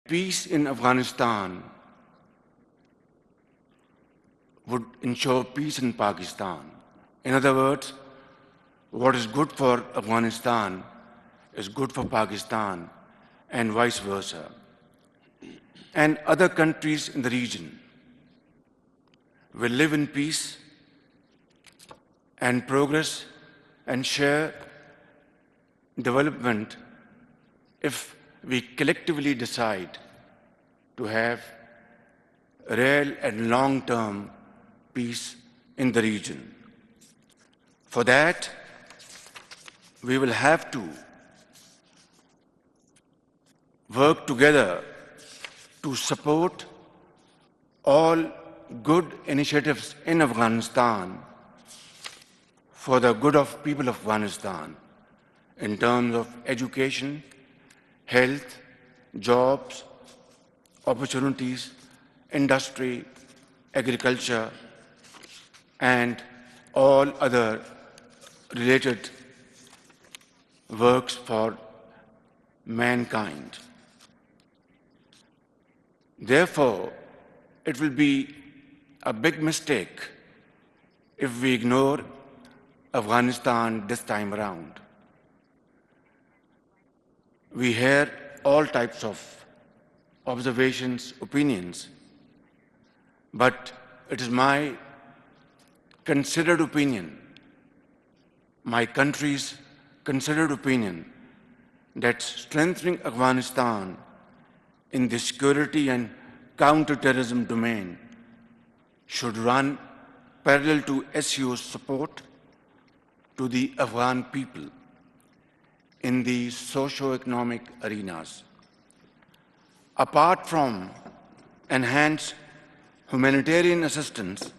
Peace in Afghanistan would ensure peace in Pakistan. In other words, what is good for Afghanistan is good for Pakistan and vice versa, and other countries in the region will live in peace and progress and share development if we collectively decide to have real and long-term peace in the region. For that, we will have to work together to support all good initiatives in Afghanistan for the good of people of Afghanistan in terms of education, health, jobs, opportunities, industry, agriculture, and all other related works for mankind. Therefore, it will be a big mistake if we ignore Afghanistan this time around. We hear all types of observations, opinions, but it is my considered opinion, my country's considered opinion, that strengthening Afghanistan in the security and counter-terrorism domain should run parallel to SCO's support to the Afghan people in the socio-economic arenas. Apart from enhanced humanitarian assistance,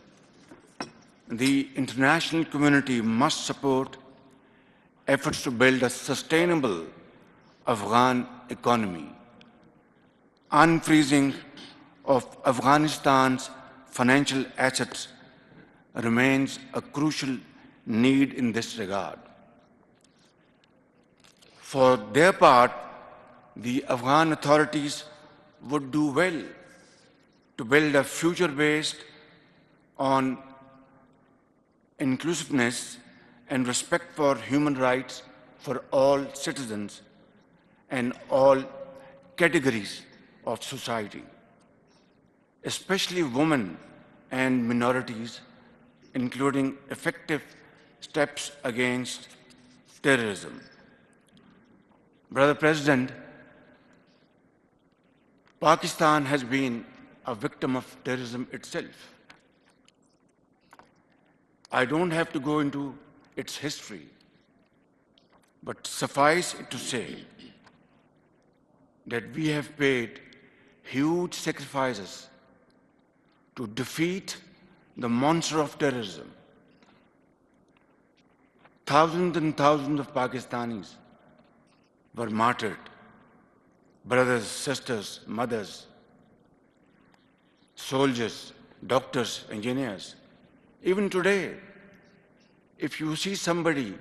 the international community must support efforts to build a sustainable Afghan economy. Unfreezing of Afghanistan's financial assets remains a crucial need in this regard. For their part, the Afghan authorities would do well to build a future based on inclusiveness and respect for human rights for all citizens and all categories of society, especially women and minorities, including effective steps against terrorism. Brother President, Pakistan has been a victim of terrorism itself. I don't have to go into its history, but suffice it to say that we have paid huge sacrifices to defeat the monster of terrorism. Thousands and thousands of Pakistanis were martyred, brothers, sisters, mothers, soldiers, doctors, engineers. Even today, if you see somebody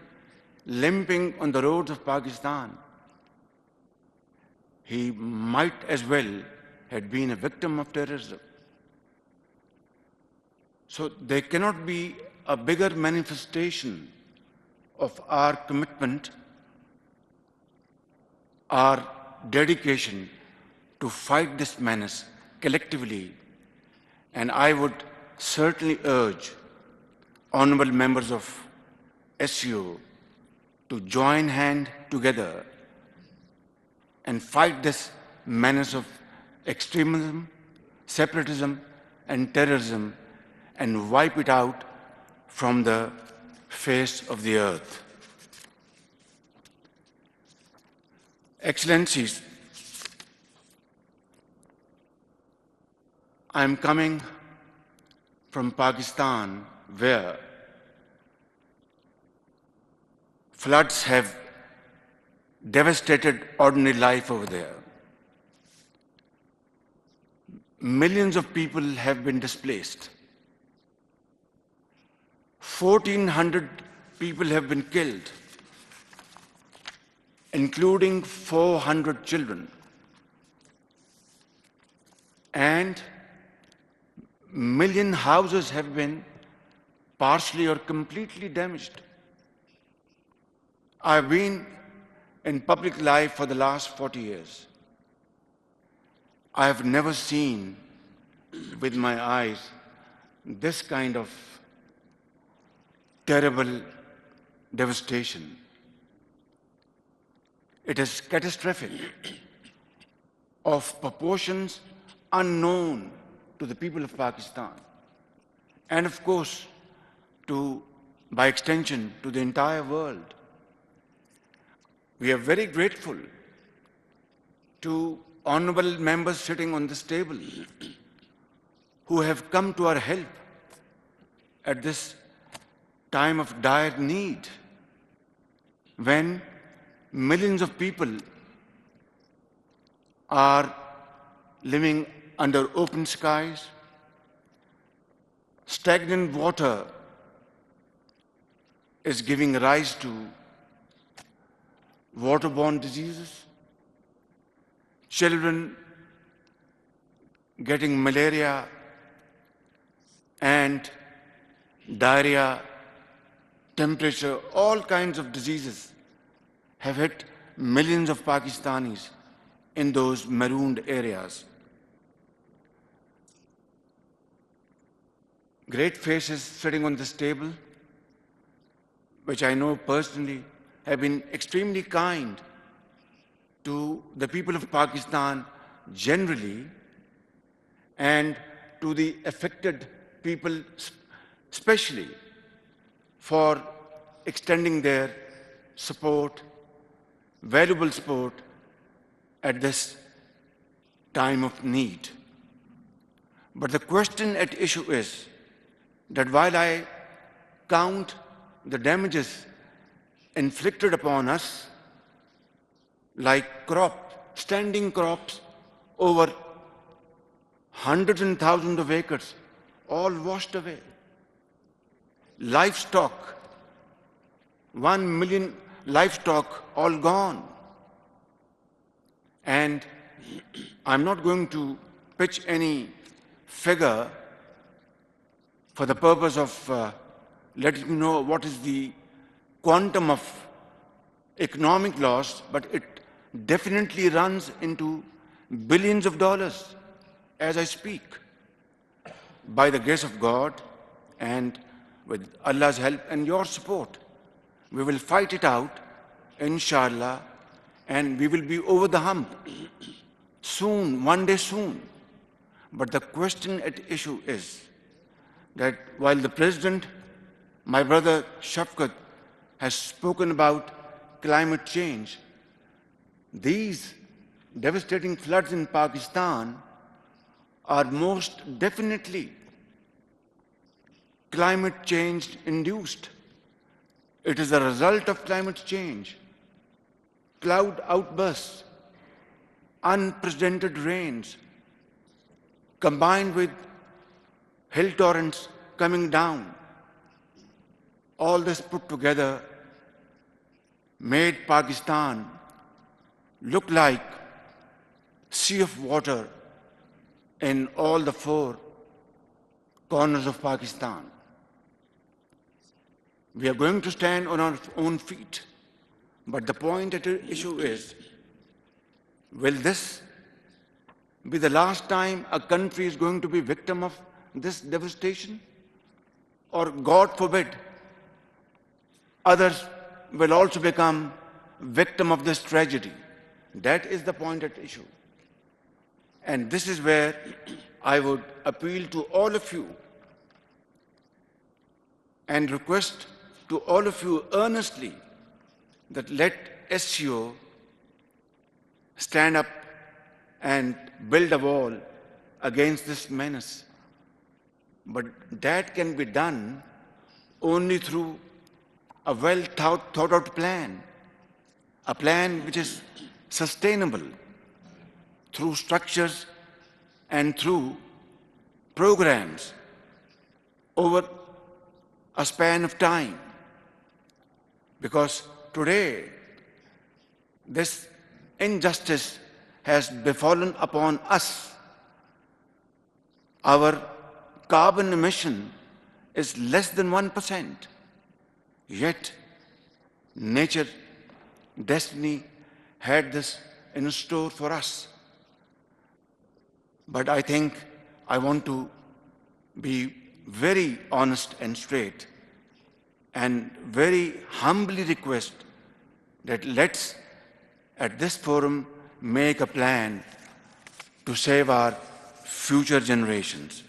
limping on the roads of Pakistan, he might as well have been a victim of terrorism. So there cannot be a bigger manifestation of our commitment, our dedication to fight this menace collectively. And I would certainly urge honorable members of SCO to join hand together and fight this menace of extremism, separatism, and terrorism and wipe it out from the face of the earth. Excellencies, I am coming from Pakistan, where floods have devastated ordinary life over there. Millions of people have been displaced. 1,400 people have been killed, including 400 children. and million houses have been partially or completely damaged. I've been in public life for the last 40 years. I have never seen with my eyes this kind of terrible devastation. It is catastrophic, of proportions unknown to the people of Pakistan, and of course, by extension, to the entire world. We are very grateful to honorable members sitting on this table who have come to our help at this time of dire need, when millions of people are living under open skies, stagnant water is giving rise to waterborne diseases, children getting malaria and diarrhea, temperature, all kinds of diseases have hit millions of Pakistanis in those marooned areas. Great faces sitting on this table, which I know personally, have been extremely kind to the people of Pakistan generally and to the affected people especially, for extending their support, valuable support at this time of need. But the question at issue is that while I count the damages inflicted upon us, like standing crops over hundreds and thousands of acres, all washed away. Livestock, 1 million livestock, all gone. And I'm not going to pitch any figure for the purpose of letting you know what is the quantum of economic loss, but it definitely runs into billions of dollars as I speak. By the grace of God and with Allah's help and your support, we will fight it out, inshallah, and we will be over the hump soon, one day soon. But the question at issue is that while the President, my brother Shafqat, has spoken about climate change, these devastating floods in Pakistan are most definitely climate change induced. It is a result of climate change. Cloud outbursts, unprecedented rains, combined with hill torrents coming down, all this put together made Pakistan look like sea of water in all the 4 corners of Pakistan. We are going to stand on our own feet, but the point at issue is, will this be the last time a country is going to be victim of this devastation? Or, God forbid, others will also become victim of this tragedy. That is the point at issue. And this is where I would appeal to all of you and request to all of you earnestly that let SCO stand up and build a wall against this menace. But that can be done only through a well thought out plan, a plan which is sustainable through structures and through programs over a span of time. Because today, this injustice has befallen upon us, Our carbon emission is less than 1%. Yet, nature, destiny had this in store for us. But I think I want to be very honest and straight and very humbly request that let's, at this forum, make a plan to save our future generations.